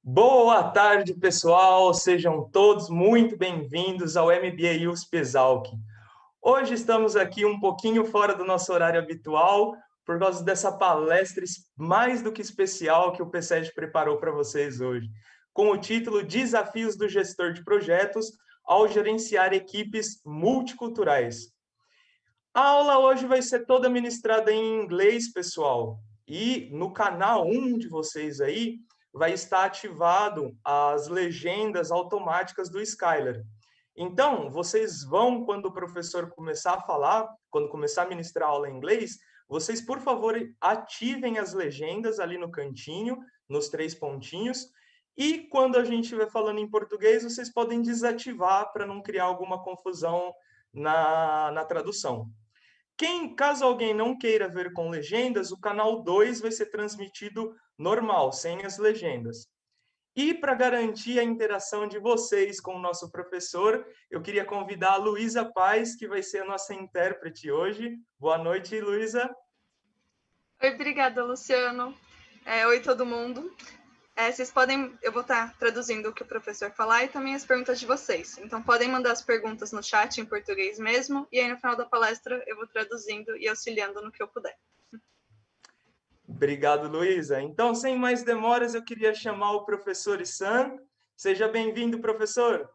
Boa tarde, pessoal! Sejam todos muito bem-vindos ao MBA USP Exalc. Hoje estamos aqui um pouquinho fora do nosso horário habitual, por causa dessa palestra mais do que especial que o PSEG preparou para vocês hoje, com o título Desafios do Gestor de Projetos ao gerenciar equipes multiculturais. A aula hoje vai ser toda ministrada em inglês, pessoal, e no canal 1 de vocês aí, vai estar ativado as legendas automáticas do Skyler. Então, vocês vão, quando o professor começar a falar, quando começar a ministrar a aula em inglês, vocês, por favor, ativem as legendas ali no cantinho, nos 3 pontinhos, e quando a gente estiver falando em português, vocês podem desativar para não criar alguma confusão na tradução. Caso alguém não queira ver com legendas, o canal 2 vai ser transmitido normal, sem as legendas. E para garantir a interação de vocês com o nosso professor, eu queria convidar a Luísa Paz, que vai ser a nossa intérprete hoje. Boa noite, Luísa. Oi, obrigada, Luciano. Oi, todo mundo. Vocês podem, eu vou estar traduzindo o que o professor falar e também as perguntas de vocês. Então, podem mandar as perguntas no chat em português mesmo, e aí no final da palestra eu vou traduzindo e auxiliando no que eu puder. Obrigado, Luísa. Então, sem mais demoras, eu queria chamar o professor Issan. Seja bem-vindo, professor.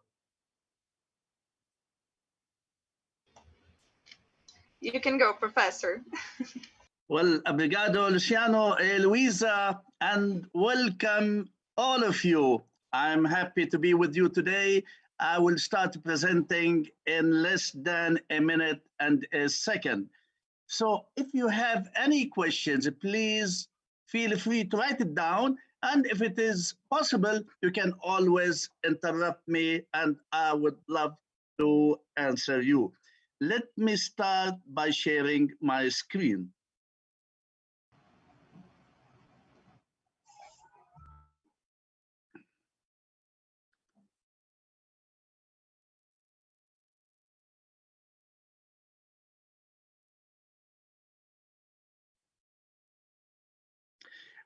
You can go, professor. Well, obrigado, Luciano, Luisa, and welcome all of you. I'm happy to be with you today. I will start presenting in less than a minute and a second. So if you have any questions, please feel free to write it down. And if it is possible, you can always interrupt me and I would love to answer you. Let me start by sharing my screen.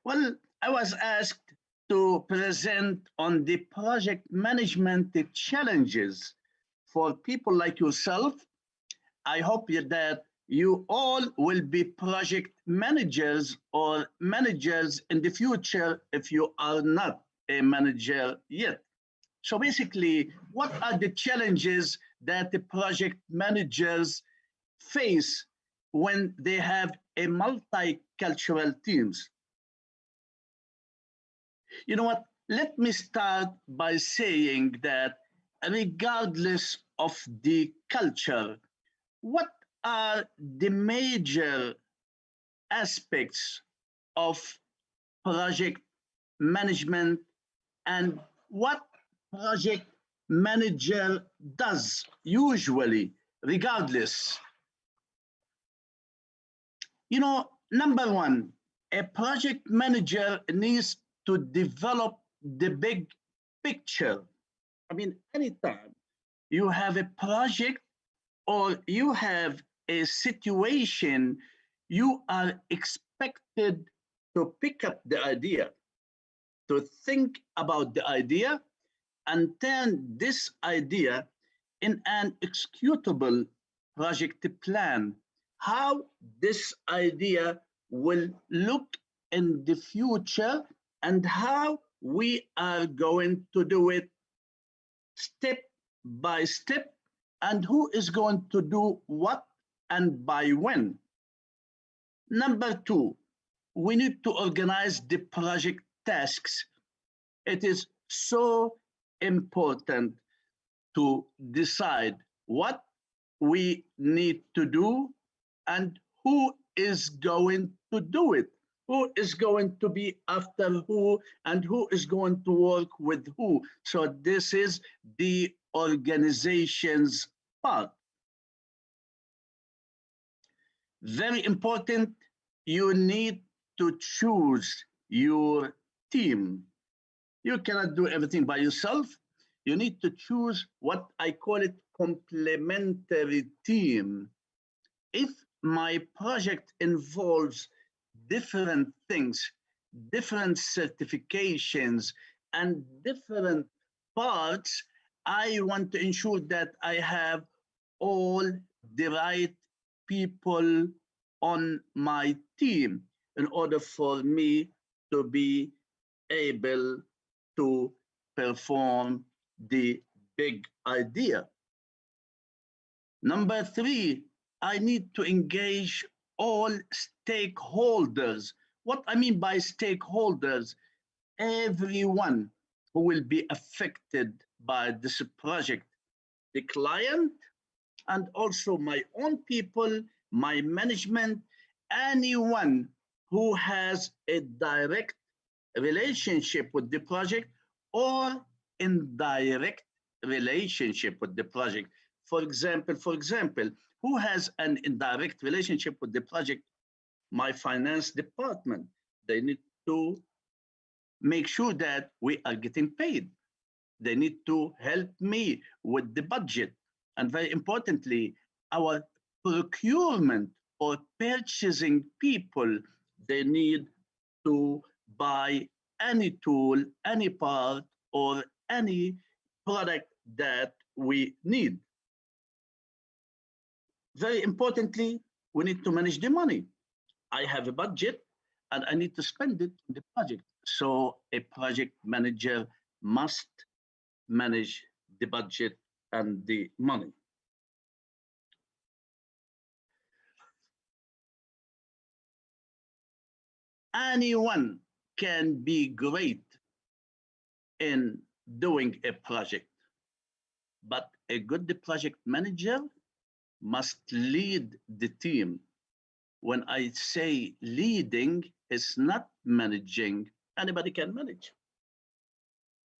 Well, I was asked to present on the project management challenges for people like yourself. I hope that you all will be project managers or managers in the future if you are not a manager yet. So basically, what are the challenges that the project managers face when they have a multicultural teams? You know what? Let me start by saying that regardless of the culture, what are the major aspects of project management and what project manager does usually, regardless? You know, number one, a project manager needs to develop the big picture. I mean, anytime you have a project or you have a situation, you are expected to pick up the idea, to think about the idea and turn this idea in an executable project plan. How this idea will look in the future and how we are going to do it step by step, and who is going to do what and by when. Number two, we need to organize the project tasks. It is so important to decide what we need to do and who is going to do it. Who is going to be after who and who is going to work with who. So this is the organization's part. Very important, you need to choose your team. You cannot do everything by yourself. You need to choose what I call it complementary team. If my project involves different things, different certifications, and different parts, I want to ensure that I have all the right people on my team in order for me to be able to perform the big idea. Number three, I need to engage all stakeholders. What I mean by stakeholders, everyone who will be affected by this project, the client, and also my own people, my management, anyone who has a direct relationship with the project or indirect relationship with the project. For example, who has an indirect relationship with the project? My finance department. They need to make sure that we are getting paid. They need to help me with the budget. And very importantly, our procurement or purchasing people, they need to buy any tool, any part, or any product that we need. Very importantly, we need to manage the money. I have a budget and I need to spend it on the project. So a project manager must manage the budget and the money. Anyone can be great in doing a project, but a good project manager must lead the team. When I say leading, it's not managing. Anybody can manage,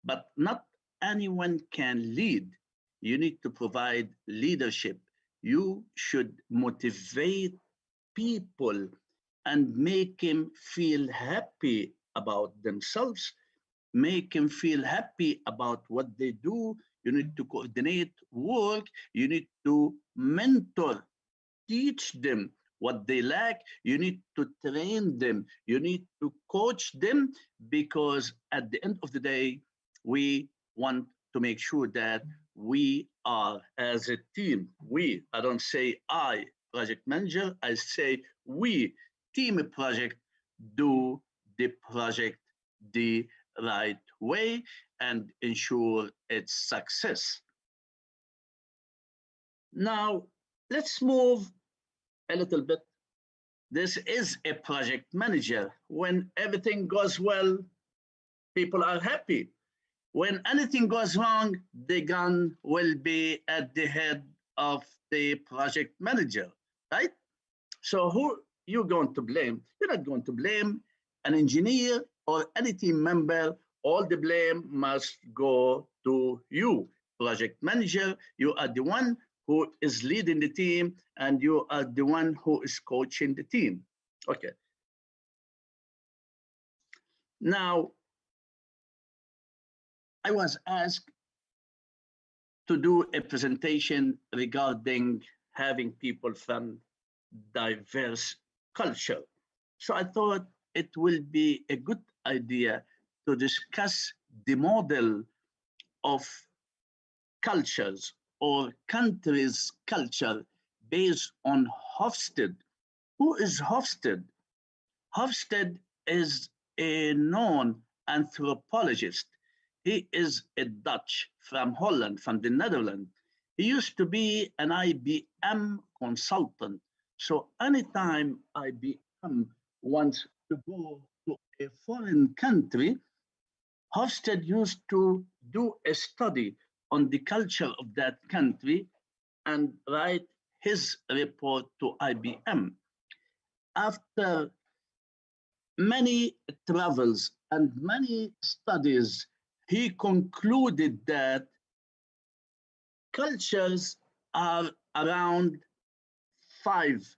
but not anyone can lead. You need to provide leadership. You should motivate people and make him feel happy about themselves, make him feel happy about what they do. You need to coordinate work. You need to mentor, teach them what they lack. You need to train them. You need to coach them, because at the end of the day, we want to make sure that we are as a team. I don't say I, project manager, I say we, team project, do the project the right way and ensure its success. Now, let's move a little bit. This is a project manager. When everything goes well, people are happy. When anything goes wrong, the gun will be at the head of the project manager, right? So who you're going to blame? You're not going to blame an engineer or any team member. All the blame must go to you, project manager. You are the one who is leading the team, and you are the one who is coaching the team. Okay. Now, I was asked to do a presentation regarding having people from diverse culture. So I thought it will be a good idea to discuss the model of cultures or countries' culture based on Hofstede. Who is Hofstede? Hofstede is a known anthropologist. He is a Dutch from Holland, from the Netherlands. He used to be an IBM consultant. So anytime IBM wants to go to a foreign country, Hofstede used to do a study on the culture of that country and write his report to IBM. After many travels and many studies, he concluded that cultures are around 5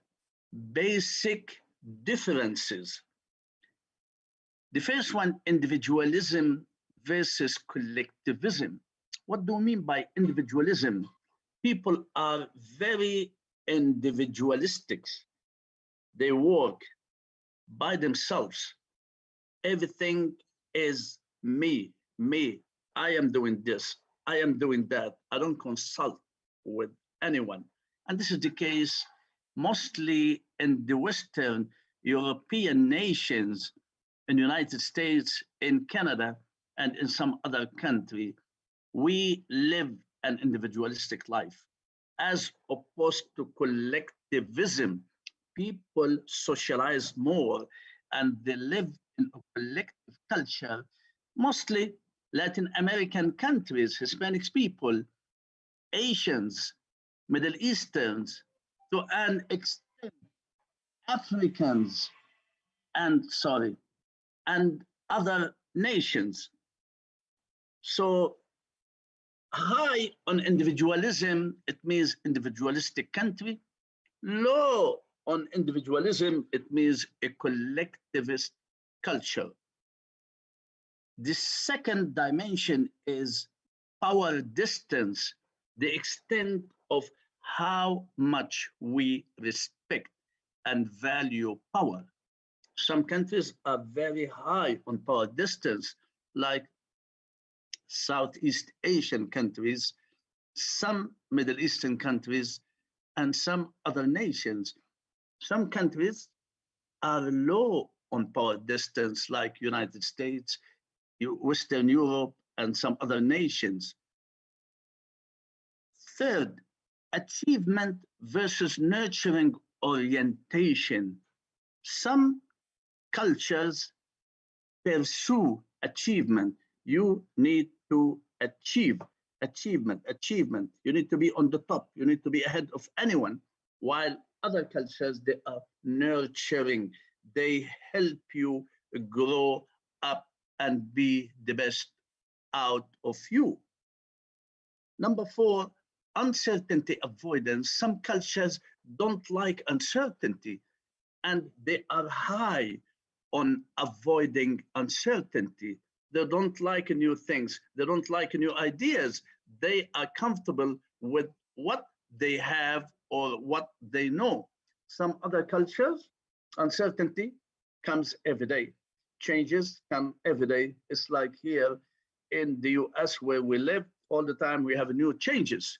basic differences. The first one, individualism versus collectivism. What do we mean by individualism? People are very individualistic. They work by themselves. Everything is me. me, I am doing this, I am doing that. I don't consult with anyone. And this is the case mostly in the Western European nations, in the United States, in Canada, and in some other country. We live an individualistic life as opposed to collectivism. People socialize more and they live in a collective culture, mostly Latin American countries, Hispanics people, Asians, Middle Easterns, to an extent, Africans, and and other nations. So high on individualism, it means individualistic country. Low on individualism, it means a collectivist culture. The second dimension is power distance, the extent of how much we respect and value power. Some countries are very high on power distance, like Southeast Asian countries, some Middle Eastern countries, and some other nations. Some countries are low on power distance, like United States, Western Europe, and some other nations. Third, achievement versus nurturing orientation. Some cultures pursue achievement. You need to achieve, achievement. You need to be on the top. You need to be ahead of anyone. While other cultures, they are nurturing. They help you grow up and be the best out of you. Number 4, uncertainty avoidance. Some cultures don't like uncertainty, and they are high on avoiding uncertainty. They don't like new things. They don't like new ideas. They are comfortable with what they have or what they know. Some other cultures, uncertainty comes every day. Changes come every day. It's like here in the US where we live, all the time we have new changes.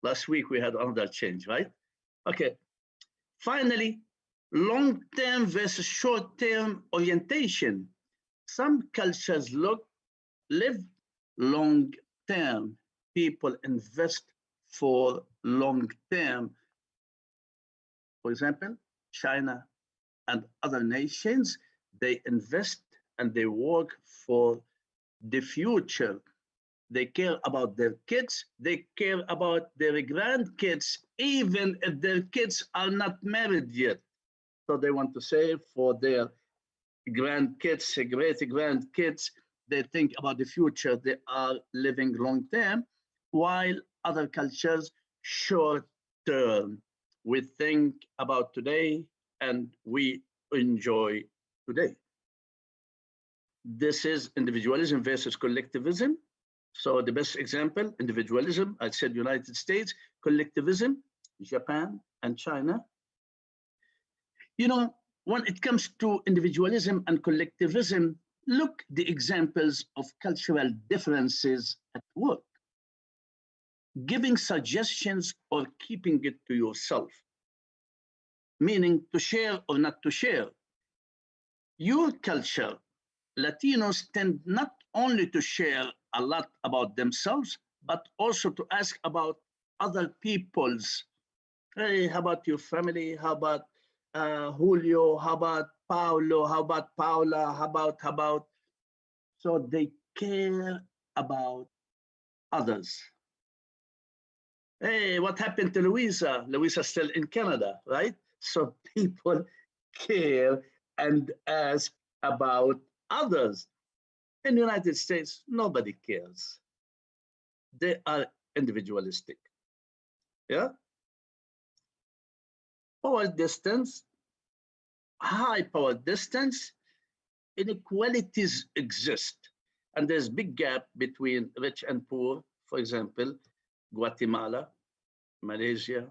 Last week we had another change, right? Okay. Finally, long-term versus short-term orientation. Some cultures live long-term. People invest for long-term. For example, China and other nations, they invest and they work for the future. They care about their kids. They care about their grandkids, even if their kids are not married yet. So they want to save for their grandkids, great-grandkids. They think about the future. They are living long-term, while other cultures, short-term. We think about today and we enjoy today. This is individualism versus collectivism. So the best example, individualism, I said United States, collectivism, Japan and China. You know, when it comes to individualism and collectivism, look the examples of cultural differences at work. Giving suggestions or keeping it to yourself, meaning to share or not to share. Your culture, Latinos tend not only to share a lot about themselves, but also to ask about other people's. Hey, how about your family? How about Julio? How about Paulo? How about Paula? How about? So they care about others. Hey, what happened to Louisa? Louisa's still in Canada, right? So people care and ask about others. In the United States, nobody cares. They are individualistic. Yeah? Power distance, high power distance, inequalities exist. And there's big gap between rich and poor, for example, Guatemala, Malaysia,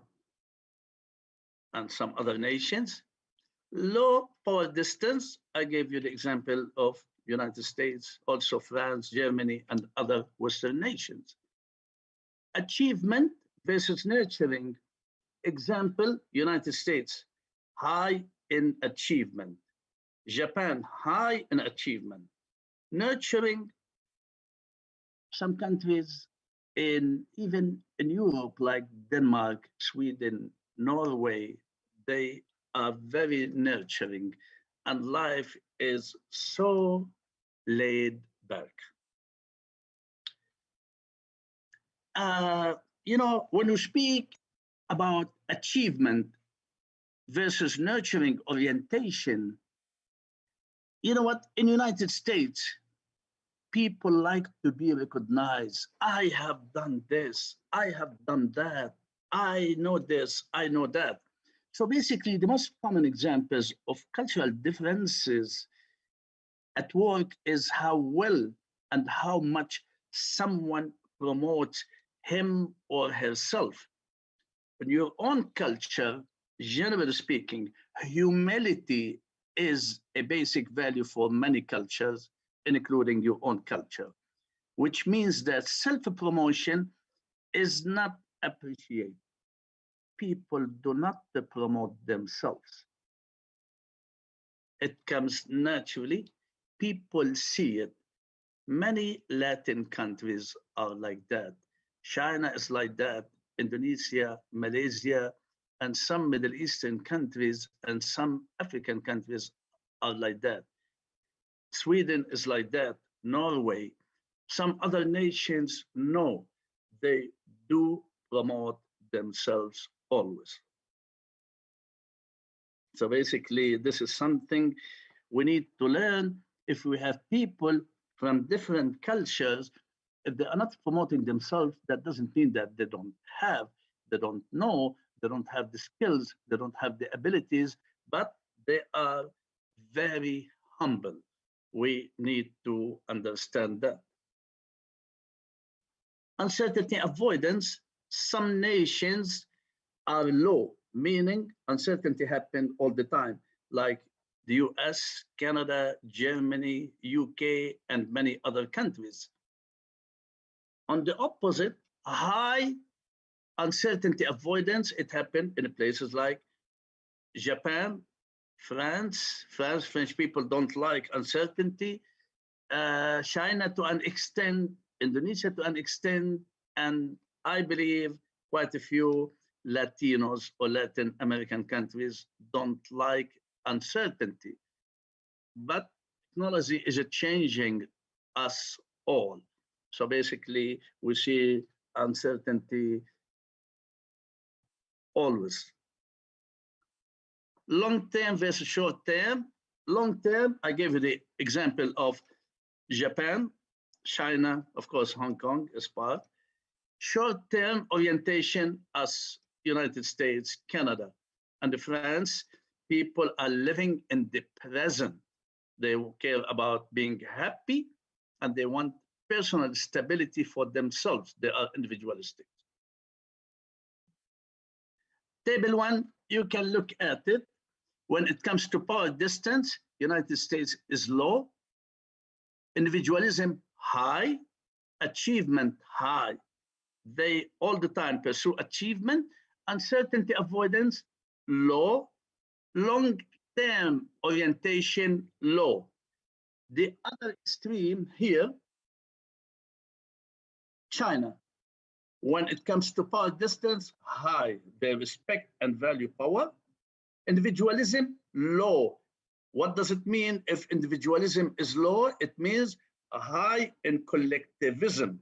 and some other nations. Low power distance, I gave you the example of United States, also France, Germany, and other Western nations. Achievement versus nurturing. Example, United States, high in achievement. Japan, high in achievement. Nurturing, some countries even in Europe, like Denmark, Sweden, Norway, they are very nurturing, and life is so laid back. When you speak about achievement versus nurturing orientation, you know what? In the United States, people like to be recognized. I have done this, I have done that, I know this, I know that. So basically, the most common examples of cultural differences at work is how well and how much someone promotes him or herself. In your own culture, generally speaking, humility is a basic value for many cultures, including your own culture, which means that self-promotion is not appreciated. People do not promote themselves. It comes naturally. People see it. Many Latin countries are like that. China is like that. Indonesia, Malaysia, and some Middle Eastern countries and some African countries are like that. Sweden is like that. Norway. Some other nations, no, they do promote themselves always. So basically, this is something we need to learn. If we have people from different cultures, if they are not promoting themselves, that doesn't mean that they don't know, they don't have the skills, they don't have the abilities, but they are very humble. We need to understand that. Uncertainty avoidance, some nations are low, meaning uncertainty happens all the time, like the US, Canada, Germany, UK, and many other countries. On the opposite, high uncertainty avoidance, it happened in places like Japan, French people don't like uncertainty, China to an extent, Indonesia to an extent, and I believe quite a few Latinos or Latin American countries don't like uncertainty. But technology is changing us all. So basically, we see uncertainty always. Long-term versus short-term. Long-term, I gave you the example of Japan, China, of course, Hong Kong is part. Short-term orientation as United States, Canada, and France, people are living in the present. They care about being happy and they want personal stability for themselves. They are individualistic. Table 1, you can look at it. When it comes to power distance, United States is low, individualism high, achievement high. They all the time pursue achievement, uncertainty avoidance low, long-term orientation low. The other extreme here, China. When it comes to power distance, high. They respect and value power. Individualism, low. What does it mean if individualism is low? It means high in collectivism.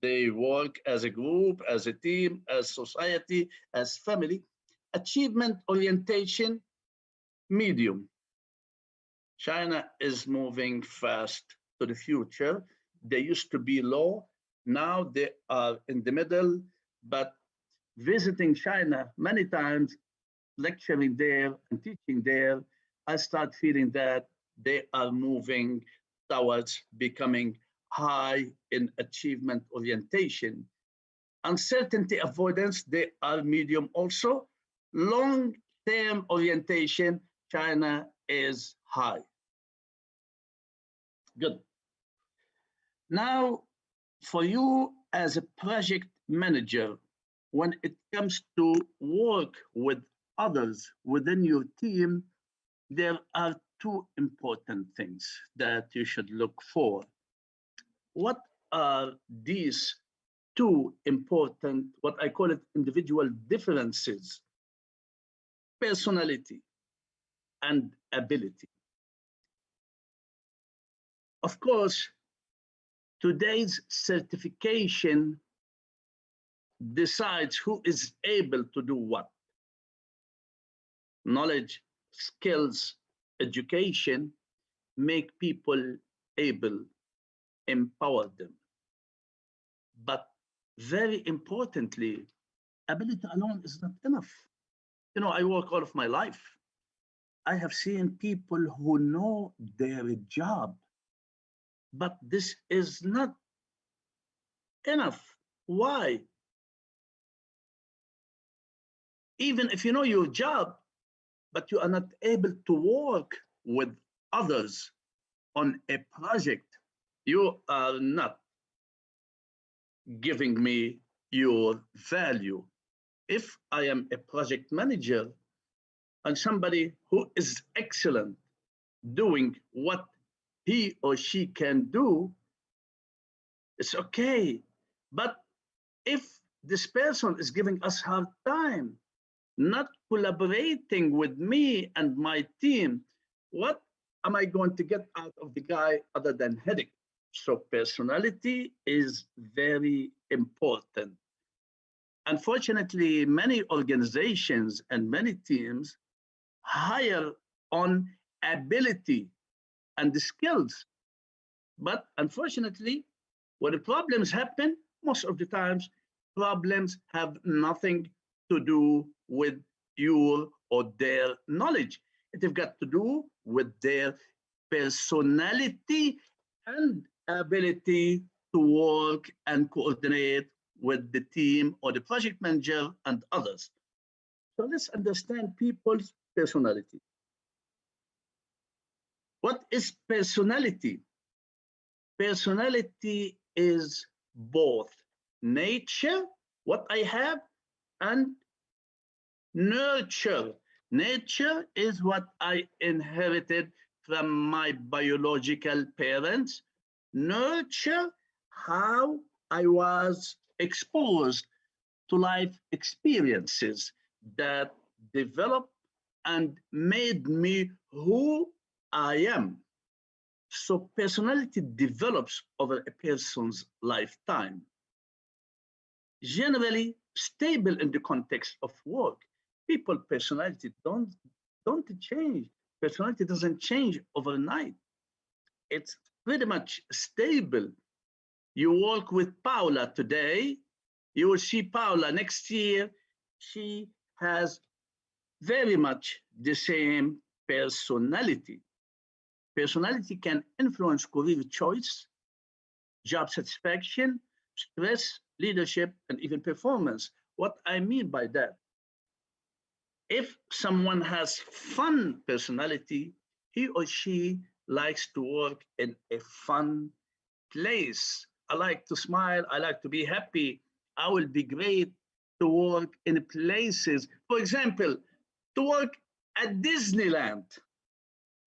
They work as a group, as a team, as society, as family. Achievement orientation, medium. China is moving fast to the future. They used to be low. Now they are in the middle, but visiting China many times, lecturing there and teaching there, I start feeling that they are moving towards becoming high in achievement orientation. Uncertainty avoidance, they are medium also. Long-term orientation, China is high. Good. Now, for you as a project manager, when it comes to work with others within your team, there are two important things that you should look for. What are these two important, what I call it, individual differences? Personality and ability. Of course, today's certification decides who is able to do what. Knowledge, skills, education make people able, empower them. But very importantly, ability alone is not enough. You know, I work all of my life. I have seen people who know their job, but this is not enough. Why? Even if you know your job, but you are not able to work with others on a project, you are not giving me your value. If I am a project manager and somebody who is excellent doing what he or she can do, it's okay. But if this person is giving us hard time, not collaborating with me and my team, what am I going to get out of the guy other than headache? So personality is very important. Unfortunately, many organizations and many teams hire on ability and the skills. But unfortunately, when the problems happen, most of the times, problems have nothing to do with your or their knowledge. It has got to do with their personality and ability to work and coordinate with the team or the project manager and others. So let's understand people's personality. What is personality? Personality is both nature, what I have, and nurture. Nature is what I inherited from my biological parents. Nurture, how I was exposed to life experiences that developed and made me who I am. So personality develops over a person's lifetime. Generally stable in the context of work. People personality don't change. Personality doesn't change overnight. It's pretty much stable. You work with Paula today, you will see Paula next year. She has very much the same personality. Personality can influence career choice, job satisfaction, stress, leadership, and even performance. What I mean by that, if someone has fun personality, he or she likes to work in a fun place. I like to smile, I like to be happy. I will be great to work in places. For example, to work at Disneyland,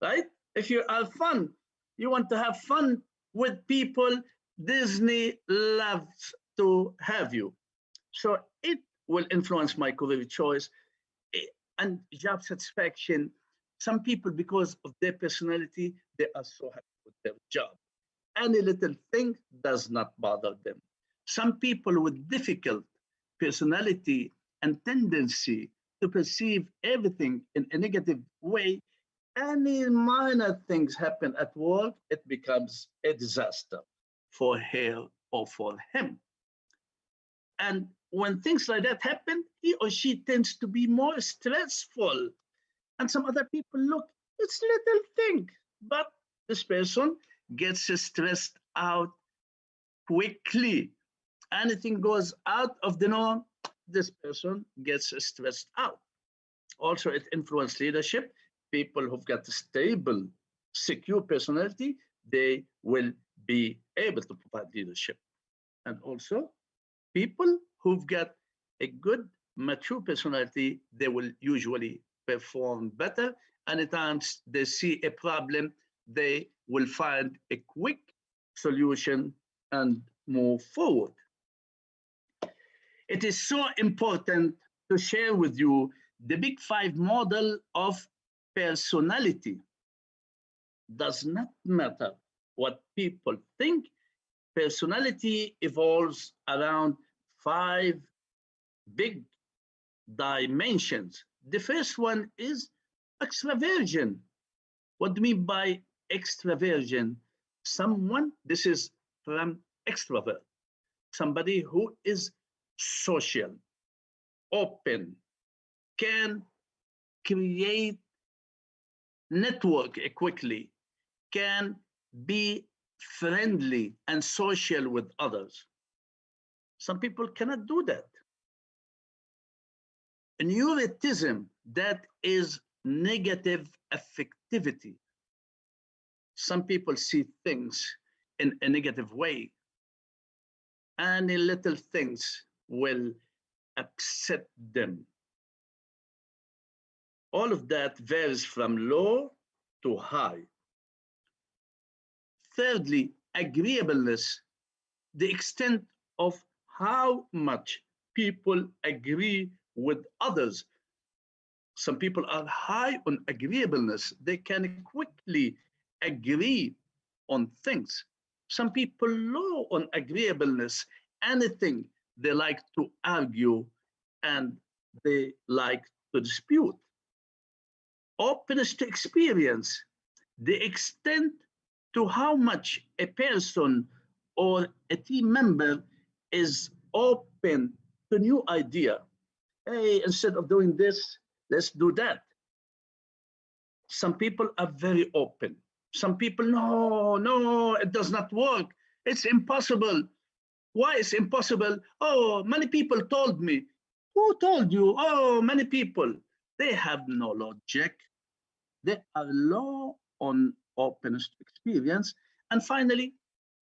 right? If you are fun, you want to have fun with people, Disney loves to have you. So it will influence my career choice and job satisfaction. Some people, because of their personality, they are so happy with their job. Any little thing does not bother them. Some people with difficult personality and tendency to perceive everything in a negative way, any minor things happen at work, it becomes a disaster for her or for him. And when things like that happen, he or she tends to be more stressful. And some other people look, it's little thing, but this person gets stressed out quickly. Anything goes out of the norm, this person gets stressed out. Also, it influences leadership. People who've got a stable, secure personality, they will be able to provide leadership. And also, people who've got a good, mature personality, they will usually perform better. And at times they see a problem, they will find a quick solution and move forward. It is so important to share with you the Big Five model of personality. Does not matter what people think, personality evolves around 5 big dimensions. The first one is extraversion. What do you mean by extraversion? This is from extrovert, somebody who is social, open, can create network quickly, can be friendly and social with others. Some people cannot do that. Neuroticism, that is negative affectivity. Some people see things in a negative way, and in little things will upset them. All of that varies from low to high. Thirdly, agreeableness, the extent of how much people agree with others. Some people are high on agreeableness. They can quickly agree on things. Some people low on agreeableness. Anything they like to argue and they like to dispute. Openness to experience, the extent to how much a person or a team member is open to new idea. Hey, instead of doing this, let's do that. Some people are very open. Some people, no, it does not work. It's impossible. Why is impossible? Oh, many people told me. Who told you? Oh, many people. They have no logic. They are low on openness to experience. And finally,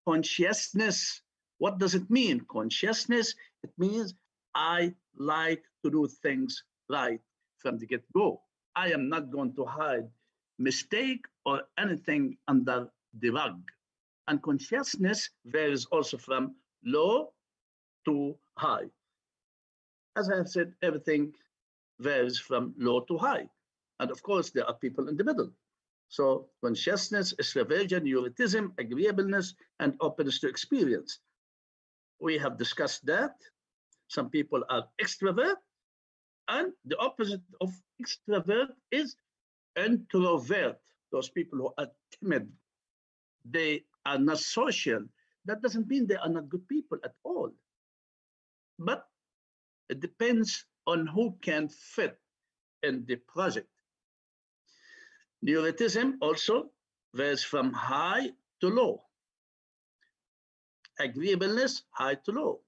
consciousness. What does it mean? Consciousness, it means I like to do things right from the get-go. I am not going to hide mistake or anything under the rug. And consciousness varies also from low to high. As I have said, everything varies from low to high. And of course, there are people in the middle. So consciousness, extraversion, neuroticism, agreeableness, and openness to experience. We have discussed that. Some people are extrovert, and the opposite of extrovert is introvert. Those people who are timid, they are not social. That doesn't mean they are not good people at all. But it depends on who can fit in the project. Neuroticism also varies from high to low. Agreeableness, high to low.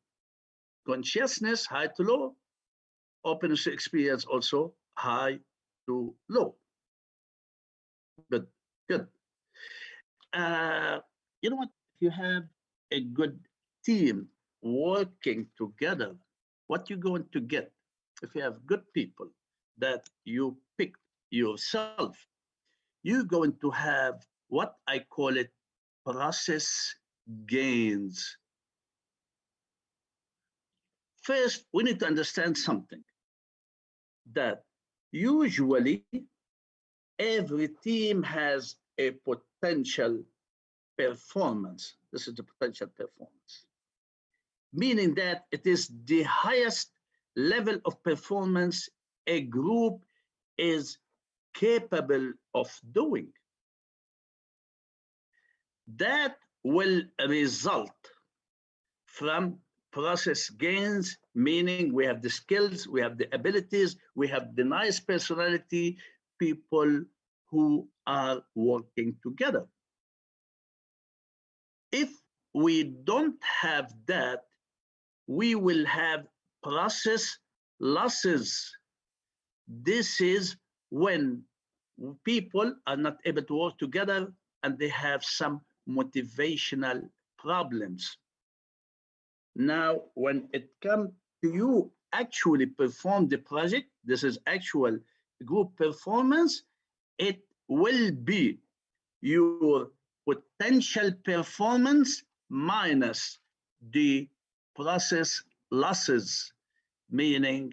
Consciousness, high to low. Openness to experience, also high to low. But good. You know what? If you have a good team working together, what you're going to get, if you have good people that you pick yourself, you're going to have what I call it process gains. First, we need to understand something, that usually every team has a potential performance. This is the potential performance, meaning that it is the highest level of performance a group is capable of doing. That will result from process gains, meaning we have the skills, we have the abilities, we have the nice personality, people who are working together. If we don't have that, we will have process losses. This is when people are not able to work together and they have some motivational problems. Now, when it comes to you actually perform the project, this is actual group performance, it will be your potential performance minus the process losses, meaning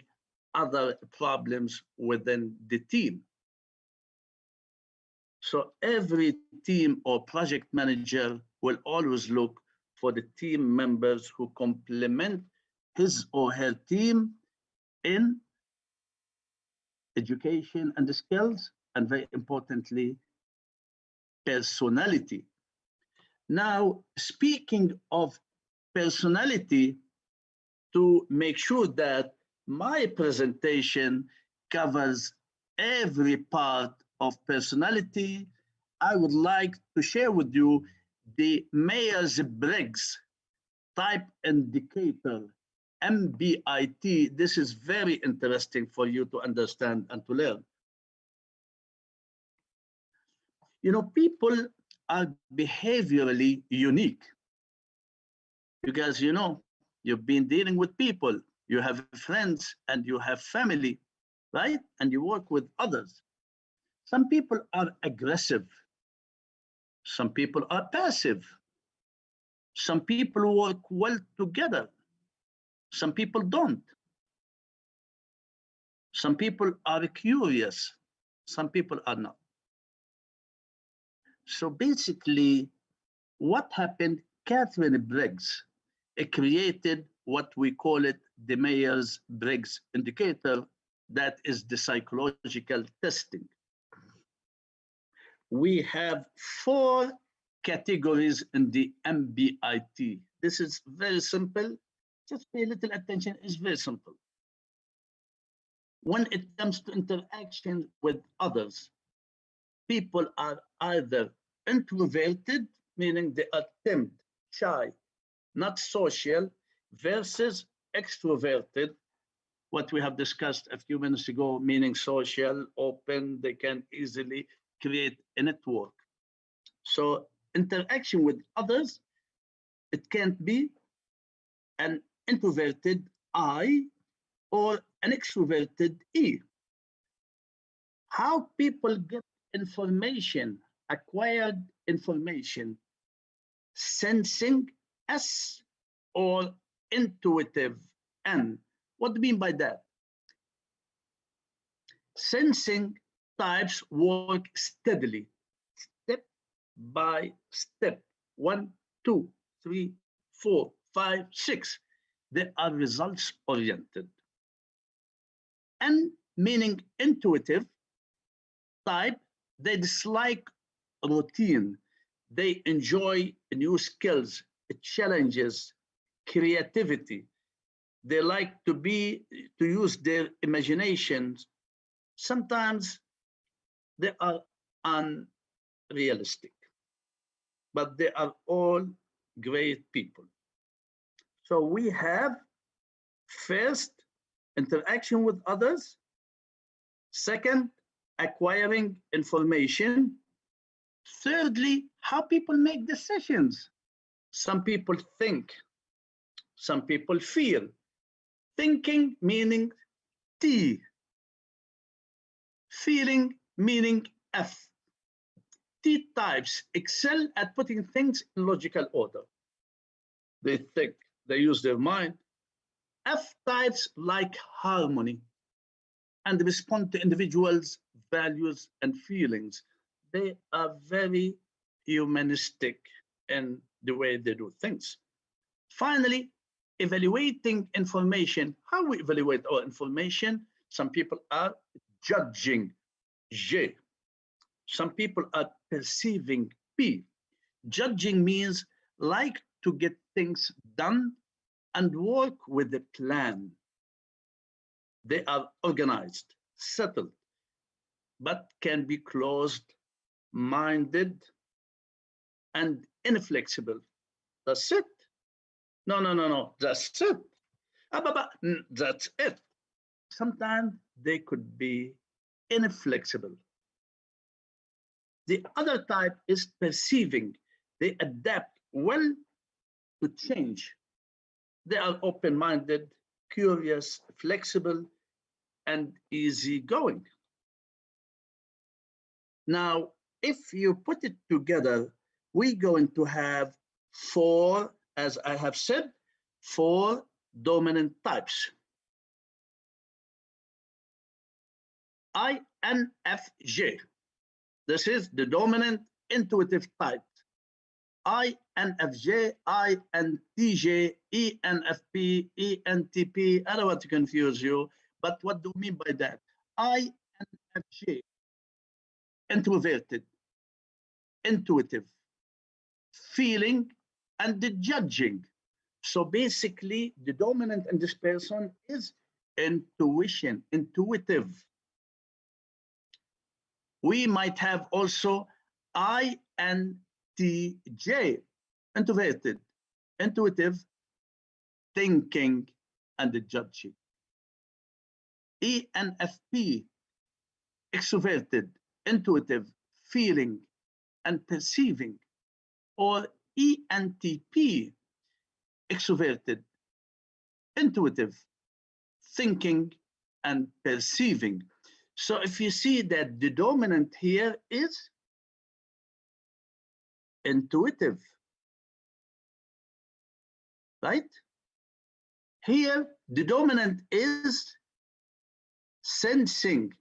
other problems within the team. So every team or project manager will always look for the team members who complement his or her team in education and the skills, and very importantly, personality. Now, speaking of personality, to make sure that my presentation covers every part of personality, I would like to share with you the Myers-Briggs Type Indicator, MBIT. This is very interesting for you to understand and to learn. You know, people are behaviorally unique. You guys, you know, you've been dealing with people, you have friends and you have family, right? And you work with others. Some people are aggressive. Some people are passive. Some people work well together. Some people don't. Some people are curious. Some people are not. So basically, what happened, Catherine Briggs created what we call it the Myers-Briggs indicator, that is the psychological testing. We have 4 categories in the MBIT. This is very simple. Just pay a little attention. It's very simple. When it comes to interaction with others, people are either introverted, meaning they are timid, shy, not social, versus extroverted, what we have discussed a few minutes ago, meaning social, open, they can easily create a network. So interaction with others, it can't be an introverted I or an extroverted E. How people get information, acquired information, sensing S or intuitive N. What do you mean by that? Sensing types work steadily, step by step. 1, 2, 3, 4, 5, 6. They are results oriented. N meaning intuitive type, they dislike routine. They enjoy new skills, challenges, creativity. They like to use their imaginations. Sometimes they are unrealistic, but they are all great people. So we have first, interaction with others. Second, acquiring information. Thirdly, how people make decisions. Some people think, some people feel. Thinking meaning T, feeling meaning F. T types excel at putting things in logical order. They think, they use their mind. F types like harmony and respond to individuals' values and feelings. They are very humanistic in the way they do things. Finally, evaluating information. How we evaluate our information? Some people are judging, J. Some people are perceiving, P. Judging means like to get things done and work with a plan. They are organized, settled, but can be closed-minded and inflexible. That's it. No. That's it. That's it. Sometimes they could be inflexible. The other type is perceiving. They adapt well to change. They are open-minded, curious, flexible, and easygoing. Now, if you put it together, we're going to have four, as I have said, four dominant types. INFJ. This is the dominant intuitive type. INFJ, INTJ, ENFP, ENTP. I don't want to confuse you, but what do you mean by that? INFJ, introverted, intuitive, feeling, and the judging. So basically, the dominant in this person is intuition, intuitive. We might have also INTJ, introverted, intuitive, thinking, and the judging. ENFP, extroverted, intuitive, feeling, and perceiving. Or ENTP, extroverted, intuitive, thinking, and perceiving. So if you see that the dominant here is intuitive, right? Here, the dominant is sensing.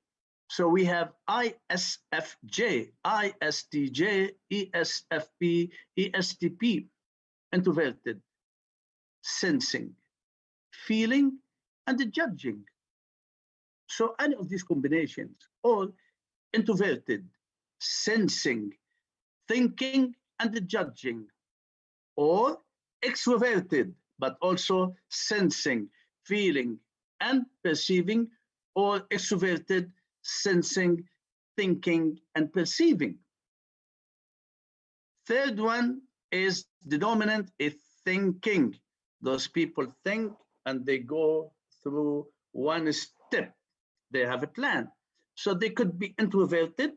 So we have ISFJ, ISTJ, ESFP, ESTP, introverted, sensing, feeling, and the judging. So any of these combinations, all introverted, sensing, thinking, and the judging, or extroverted, but also sensing, feeling, and perceiving, or extroverted, sensing, thinking, and perceiving. Third one is the dominant is thinking. Those people think and they go through one step. They have a plan. So they could be introverted,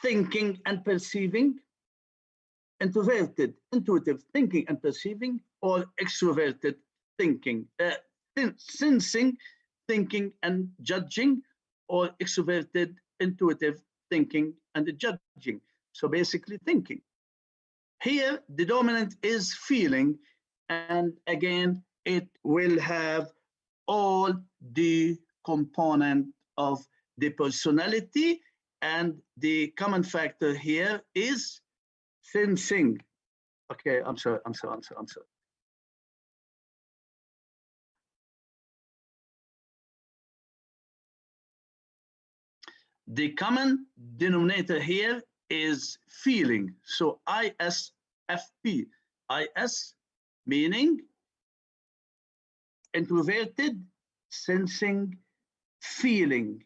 thinking and perceiving, introverted, intuitive, thinking and perceiving, or extroverted, thinking, sensing, thinking and judging, or extroverted, intuitive, thinking and judging. So basically thinking. Here, the dominant is feeling, and again, it will have all the component of the personality, and the common factor here is sensing. Okay, I'm sorry. The common denominator here is feeling. So ISFP, IS meaning introverted, sensing, feeling,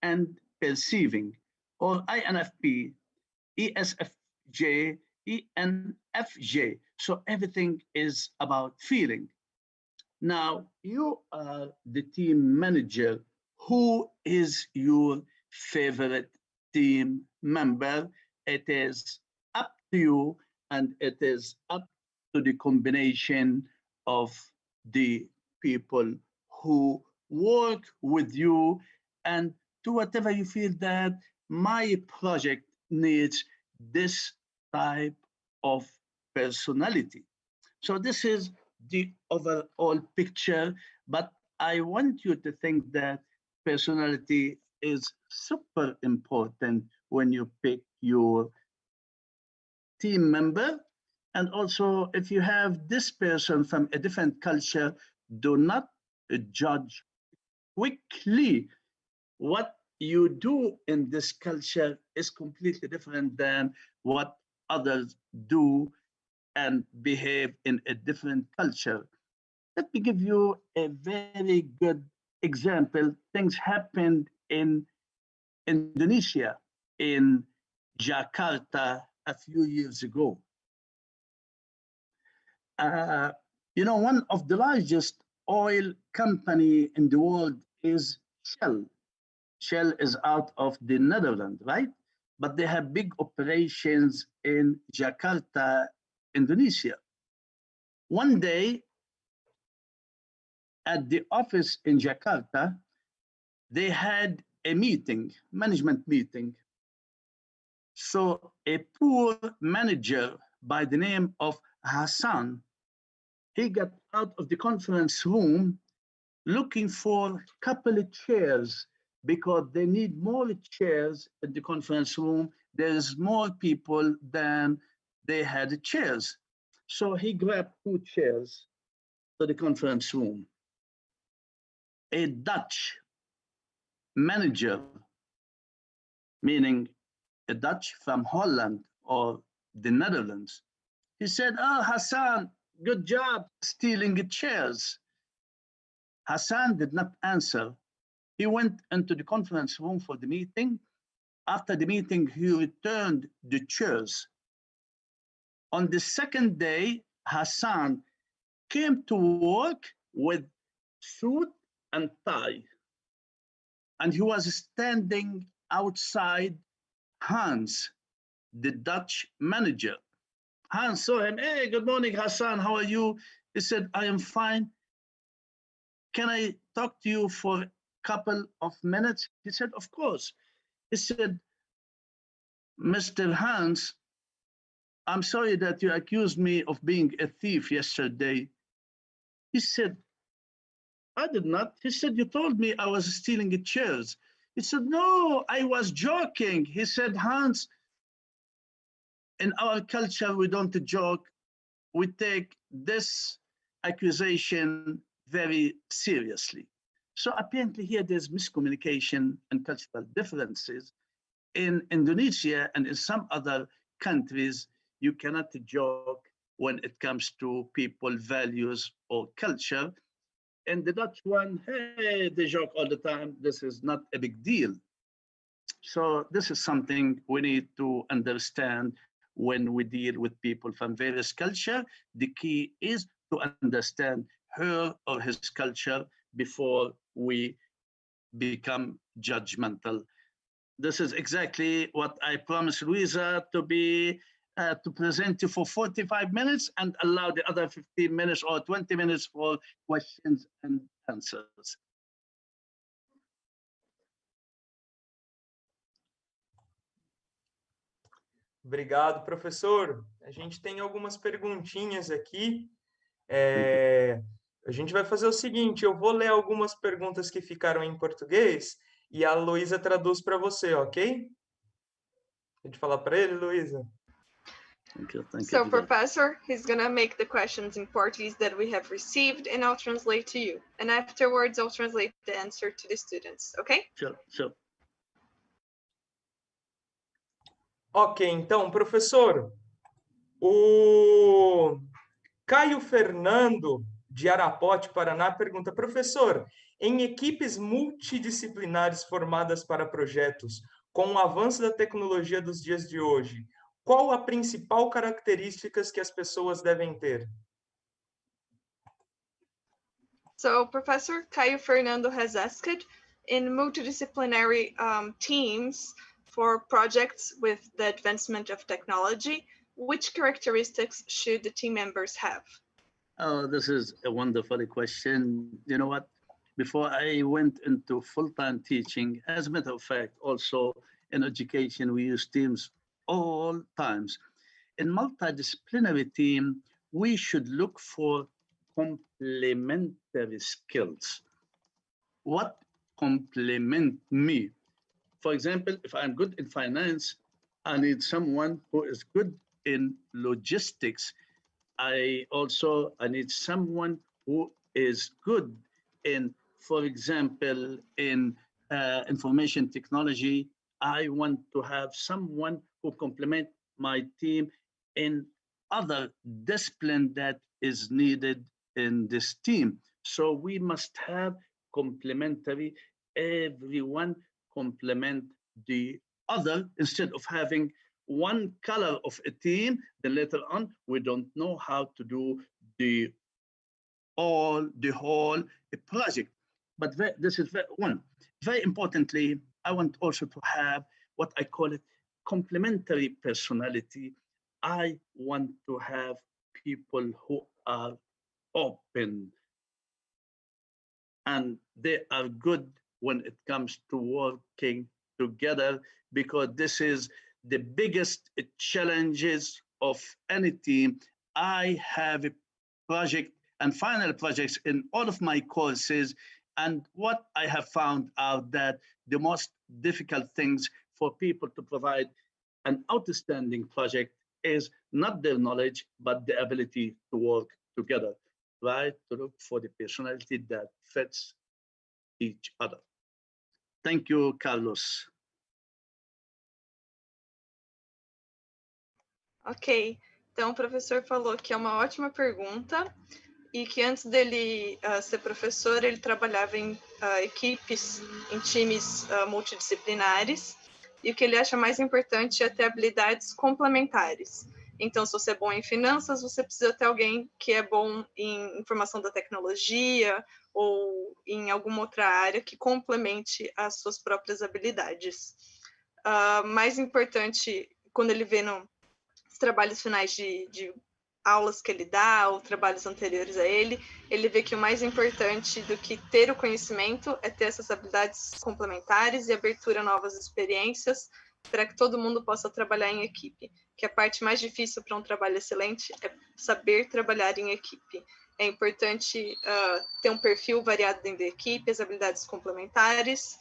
and perceiving. Or INFP, ESFJ, ENFJ. So everything is about feeling. Now, you are the team manager. Who is your favorite team member? It is up to you, and it is up to the combination of the people who work with you, and to whatever you feel that my project needs this type of personality. So this is the overall picture, but I want you to think that personality is super important when you pick your team member. And also, if you have this person from a different culture, do not judge quickly. What you do in this culture is completely different than what others do and behave in a different culture. Let me give you a very good example. Things happened in Indonesia, in Jakarta, a few years ago. One of the largest oil company in the world is Shell. Shell is out of the Netherlands, right? but they have big operations in Jakarta, Indonesia. One day, at the office in Jakarta, they had a meeting, management meeting. So a poor manager by the name of Hassan, he got out of the conference room looking for a couple of chairs because they need more chairs in the conference room. There's more people than they had chairs. So he grabbed 2 chairs to the conference room. A Dutch manager, meaning a Dutch from Holland or the Netherlands, he said, "Oh, Hassan, good job stealing the chairs." Hassan did not answer. He went into the conference room for the meeting. After the meeting, he returned the chairs. On the second day, Hassan came to work with suit and tie. And he was standing outside Hans, the Dutch manager. Hans saw him. "Hey, good morning, Hassan. How are you?" He said, "I am fine. Can I talk to you for a couple of minutes?" He said, "Of course." He said, "Mr. Hans, I'm sorry that you accused me of being a thief yesterday." He said, "I did not." He said, "You told me I was stealing the chairs." He said, "No, I was joking." He said, "Hans, in our culture, we don't joke. We take this accusation very seriously." So apparently here there's miscommunication and cultural differences. In Indonesia and in some other countries, you cannot joke when it comes to people, values, or culture. And the Dutch one, hey, they joke all the time. This is not a big deal. So this is something we need to understand when we deal with people from various culture. The key is to understand her or his culture before we become judgmental. This is exactly what I promised Luisa to present you for 45 minutes and allow the other 15 minutes or 20 minutes for questions and answers. Obrigado, professor. A gente tem algumas perguntinhas aqui. A gente vai fazer o seguinte, eu vou ler algumas perguntas que ficaram em português e a Luísa traduz para você, ok? Pode falar para ele, Luísa? Thank you. So, Professor, he's going to make the questions in Portuguese that we have received, and I'll translate to you. And afterwards, I'll translate the answer to the students, okay? Sure. Ok, então, professor, o Caio Fernando, de Arapote, Paraná, pergunta, professor, em equipes multidisciplinares formadas para projetos, com o avanço da tecnologia dos dias de hoje, qual a principal característica que as pessoas devem ter? So Professor Caio Fernando has asked, in multidisciplinary teams for projects with the advancement of technology, which characteristics should the team members have? Oh, this is a wonderful question. You know what? Before I went into full-time teaching, as a matter of fact, also in education, we use teams all times. In multidisciplinary team, we should look for complementary skills. What complement me? For example, if I'm good in finance, I need someone who is good in logistics. I need someone who is good in, for example, in information technology. I want to have someone who complement my team in other discipline that is needed in this team. So we must have complementary, everyone complement the other instead of having one color of a team, then later on, we don't know how to do the whole project. But this is one. Very importantly, I want also to have what I call it complementary personality. I want to have people who are open and they are good when it comes to working together, because this is the biggest challenges of any team. I have a project and final projects in all of my courses, and what I have found out that the most difficult things for people to provide an outstanding project is not their knowledge, but the ability to work together, right? To look for the personality that fits each other. Thank you, Carlos. Ok, então o professor falou que é uma ótima pergunta e que antes dele ser professor, ele trabalhava em equipes, em times multidisciplinares, e o que ele acha mais importante é ter habilidades complementares. Então, se você é bom em finanças, você precisa ter alguém que é bom em informação da tecnologia ou em alguma outra área que complemente as suas próprias habilidades. Mais importante, quando ele vê nos trabalhos finais de aulas que ele dá ou trabalhos anteriores a ele vê que o mais importante do que ter o conhecimento é ter essas habilidades complementares e abertura a novas experiências para que todo mundo possa trabalhar em equipe. Que a parte mais difícil para um trabalho excelente é saber trabalhar em equipe. É importante ter um perfil variado dentro da equipe, as habilidades complementares,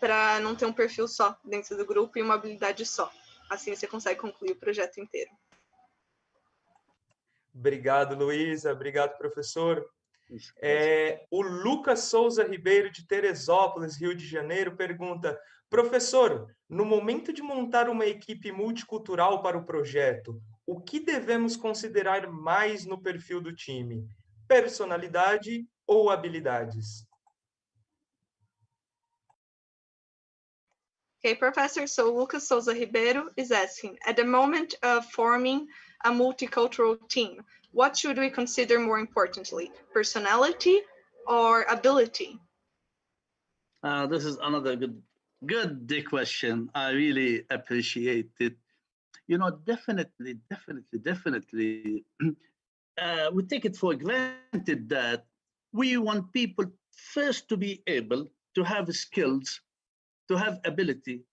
para não ter um perfil só dentro do grupo e uma habilidade só. Assim você consegue concluir o projeto inteiro. Obrigado, Luísa. Obrigado, professor. O Lucas Souza Ribeiro, de Teresópolis, Rio de Janeiro, pergunta: professor, no momento de montar uma equipe multicultural para o projeto, o que devemos considerar mais no perfil do time? Personalidade ou habilidades? Okay, Professor, so Lucas Souza Ribeiro is asking, at the moment of forming a multicultural team, what should we consider more importantly, personality or ability? This is another good question. I really appreciate it. You know, definitely, we take it for granted that we want people first to be able to have skills, to have ability,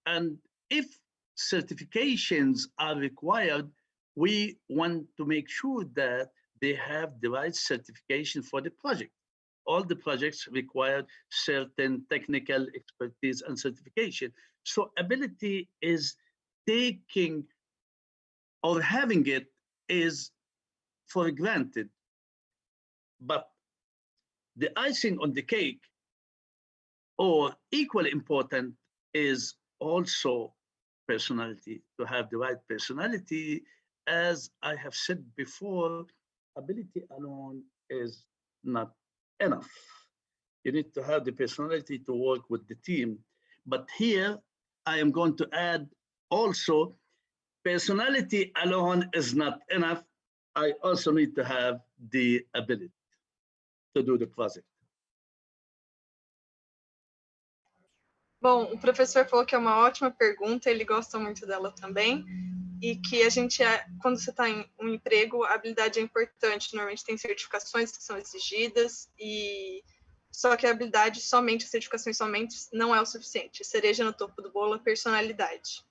and if certifications are required, we want to make sure that they have the right certification for the project. All the projects require certain technical expertise and certification. So ability is taking or having it is for granted. But the icing on the cake, or equally important, is also personality, to have the right personality. As I have said before, ability alone is not enough. You need to have the personality to work with the team. But here, I am going to add also, personality alone is not enough. I also need to have the ability to do the project. Bom, o professor falou que é uma ótima pergunta, ele gosta muito dela também, e que a gente, quando você está em um emprego, a habilidade é importante, normalmente tem certificações que são exigidas, e só que a habilidade somente, as certificações somente, não é o suficiente. Cereja no topo do bolo, a personalidade.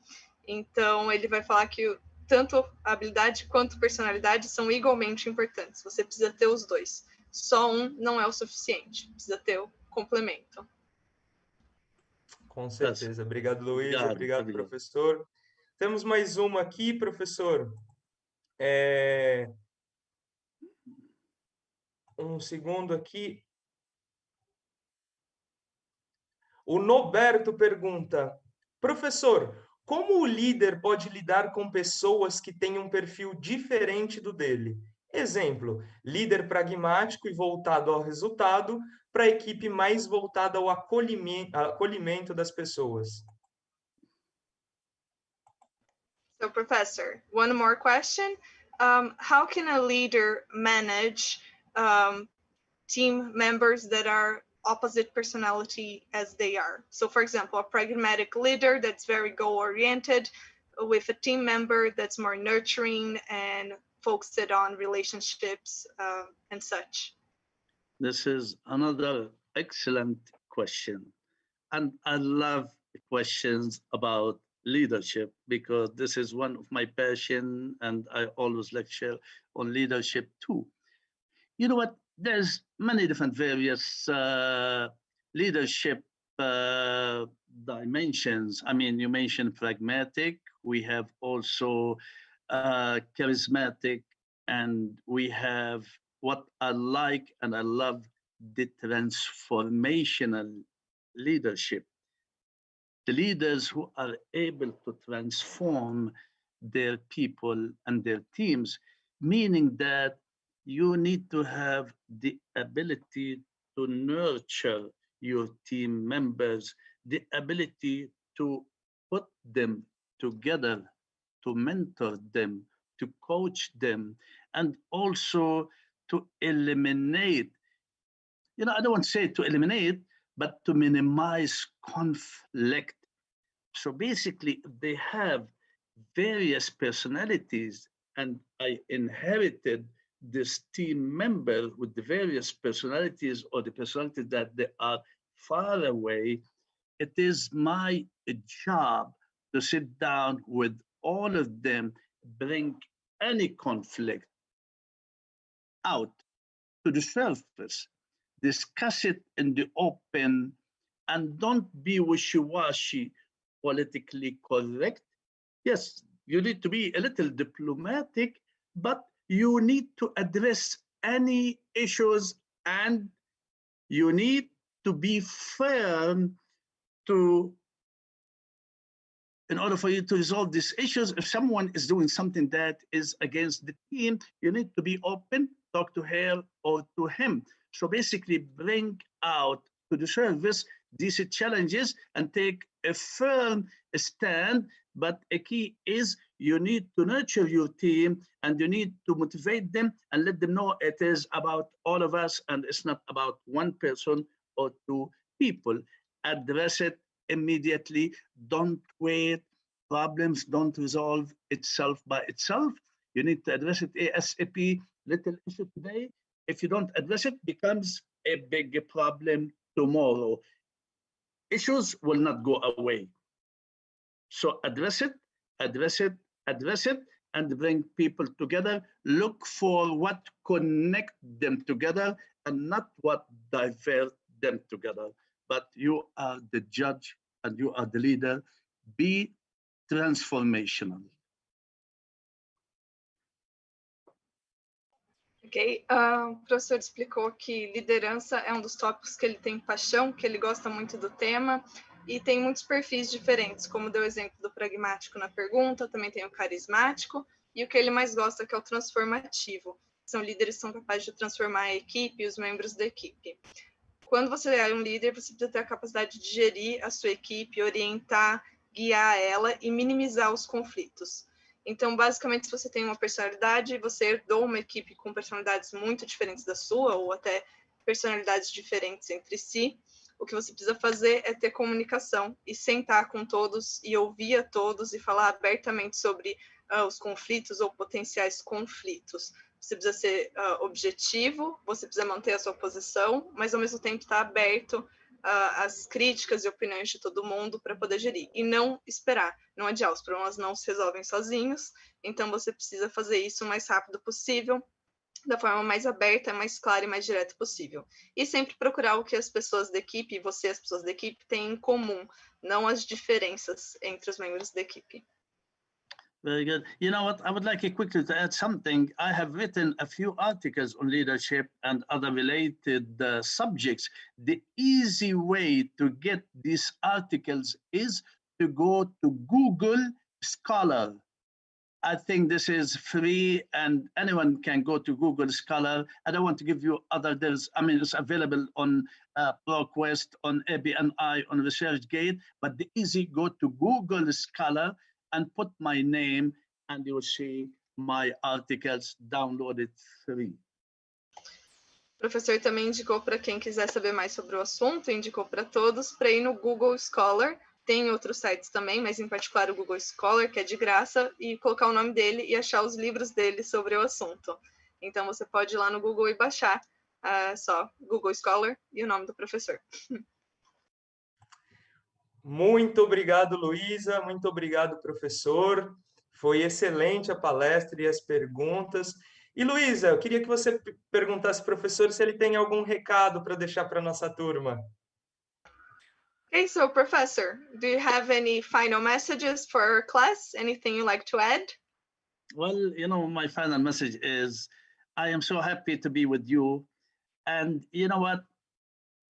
Então, ele vai falar que tanto a habilidade quanto a personalidade são igualmente importantes, você precisa ter os dois. Só um não é o suficiente, precisa ter o complemento. Com certeza. Obrigado, Luísa. Obrigado, professor. Temos mais uma aqui, professor. Um segundo aqui. O Noberto pergunta: professor, como o líder pode lidar com pessoas que têm um perfil diferente do dele? Exemplo, líder pragmático e voltado ao resultado, para a equipe mais voltada ao acolhimento das pessoas. So, Professor, one more question. How can a leader manage team members that are opposite personality as they are. So for example, a pragmatic leader that's very goal-oriented with a team member that's more nurturing and focused on relationships and such. This is another excellent question. And I love questions about leadership because this is one of my passion and I always lecture on leadership too. You know what? There's many different various leadership dimensions. I mean, you mentioned pragmatic. We have also charismatic, and we have what I like and I love the transformational leadership. The leaders who are able to transform their people and their teams, meaning that you need to have the ability to nurture your team members, the ability to put them together, to mentor them, to coach them, and also to eliminate, I don't want to say to eliminate, but to minimize conflict. So basically, they have various personalities, and I inherited this team member with the various personalities or the personalities that they are far away. It is my job to sit down with all of them, bring any conflict out to the surface, discuss it in the open, and don't be wishy-washy, politically correct. Yes, you need to be a little diplomatic, but you need to address any issues and you need to be firm to, in order for you to resolve these issues. If someone is doing something that is against the team, you need to be open, talk to her or to him. So basically bring out to the service these challenges and take a firm stand. But a key is you need to nurture your team and you need to motivate them and let them know it is about all of us and it's not about one person or two people. Address it immediately. Don't wait. Problems don't resolve itself by itself. You need to address it ASAP. Little issue today, if you don't address it, becomes a big problem tomorrow. Issues will not go away. So address it, address it, address it, and bring people together. Look for what connect them together and not what divert them together. But you are the judge and you are the leader. Be transformational. Ok, o professor explicou que liderança é um dos tópicos que ele tem paixão, que ele gosta muito do tema, e tem muitos perfis diferentes, como deu o exemplo do pragmático na pergunta, também tem o carismático, e o que ele mais gosta, que é o transformativo. São líderes que são capazes de transformar a equipe e os membros da equipe. Quando você é um líder, você precisa ter a capacidade de gerir a sua equipe, orientar, guiar ela e minimizar os conflitos. Então, basicamente, se você tem uma personalidade, você herdou uma equipe com personalidades muito diferentes da sua, ou até personalidades diferentes entre si, o que você precisa fazer é ter comunicação e sentar com todos e ouvir a todos e falar abertamente sobre os conflitos ou potenciais conflitos. Você precisa ser objetivo, você precisa manter a sua posição, mas ao mesmo tempo estar aberto às críticas e opiniões de todo mundo para poder gerir. E não esperar, não adiar, os problemas não se resolvem sozinhos, então você precisa fazer isso o mais rápido possível, da forma mais aberta, mais clara e mais direta possível. E sempre procurar o que as pessoas da equipe, você e as pessoas da equipe, têm em comum, não as diferenças entre os membros da equipe. Very good. You know what? I would like quickly to add something. I have written a few articles on leadership and other related subjects. The easy way to get these articles is to go to Google Scholar. I think this is free and anyone can go to Google Scholar. I don't want to give you it's available on ProQuest, on ABNI, on ResearchGate, but the easy, go to Google Scholar and put my name and you will see my articles, download it free. O professor também indicou para quem quiser saber mais sobre o assunto, indicou para todos para ir no Google Scholar. Tem outros sites também, mas em particular o Google Scholar, que é de graça, e colocar o nome dele e achar os livros dele sobre o assunto. Então você pode ir lá no Google e baixar só Google Scholar e o nome do professor. Muito obrigado, Luísa. Muito obrigado, professor. Foi excelente a palestra e as perguntas. E, Luísa, eu queria que você perguntasse ao professor se ele tem algum recado para deixar para a nossa turma. Okay, so Professor, do you have any final messages for our class? Anything you'd like to add? Well, my final message is I am so happy to be with you. And you know what?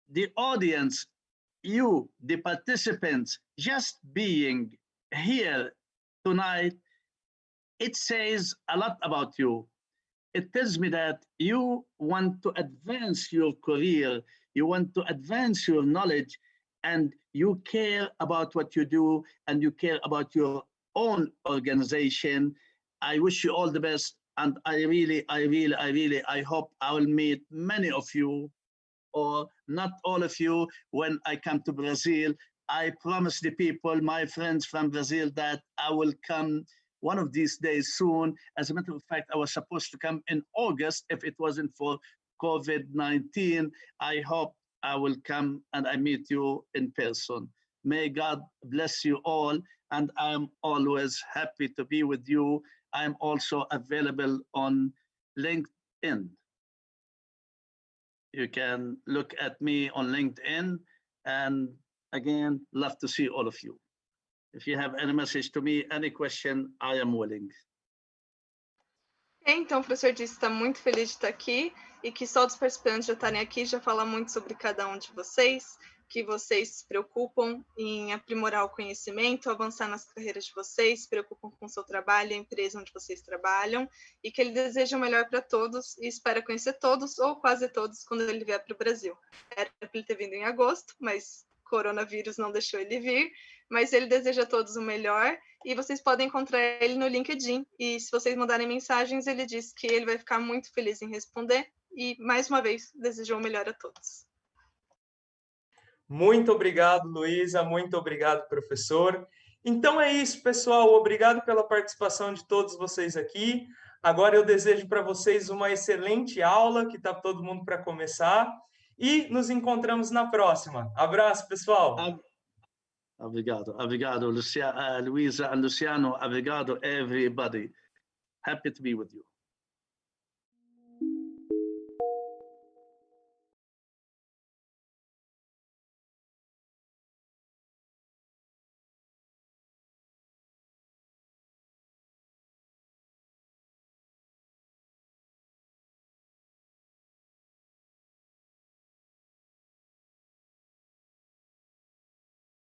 The audience, you, the participants, just being here tonight, it says a lot about you. It tells me that you want to advance your career, you want to advance your knowledge, and you care about what you do, and you care about your own organization. I wish you all the best, and I hope I will meet many of you, or not all of you, when I come to Brazil. I promise the people, my friends from Brazil, that I will come one of these days soon. As a matter of fact, I was supposed to come in August if it wasn't for COVID-19. I hope I will come and I meet you in person. May God bless you all, and I'm always happy to be with you. I'm also available on LinkedIn. You can look at me on LinkedIn, and again, love to see all of you. If you have any message to me, any question, I am willing. Então, o professor disse que está muito feliz de estar aqui e que só dos participantes já estarem aqui já fala muito sobre cada um de vocês, que vocês se preocupam em aprimorar o conhecimento, avançar nas carreiras de vocês, se preocupam com o seu trabalho, a empresa onde vocês trabalham, e que ele deseja o melhor para todos e espera conhecer todos ou quase todos quando ele vier para o Brasil. Era para ele ter vindo em agosto, mas coronavírus não deixou ele vir, mas ele deseja a todos o melhor e vocês podem encontrar ele no LinkedIn. E se vocês mandarem mensagens, ele diz que ele vai ficar muito feliz em responder e, mais uma vez, desejou o melhor a todos. Muito obrigado, Luísa. Muito obrigado, professor. Então é isso, pessoal. Obrigado pela participação de todos vocês aqui. Agora eu desejo para vocês uma excelente aula, que está todo mundo para começar. E nos encontramos na próxima. Abraço, pessoal. Obrigado, Luísa and Luciano. Obrigado, everybody. Happy to be with you.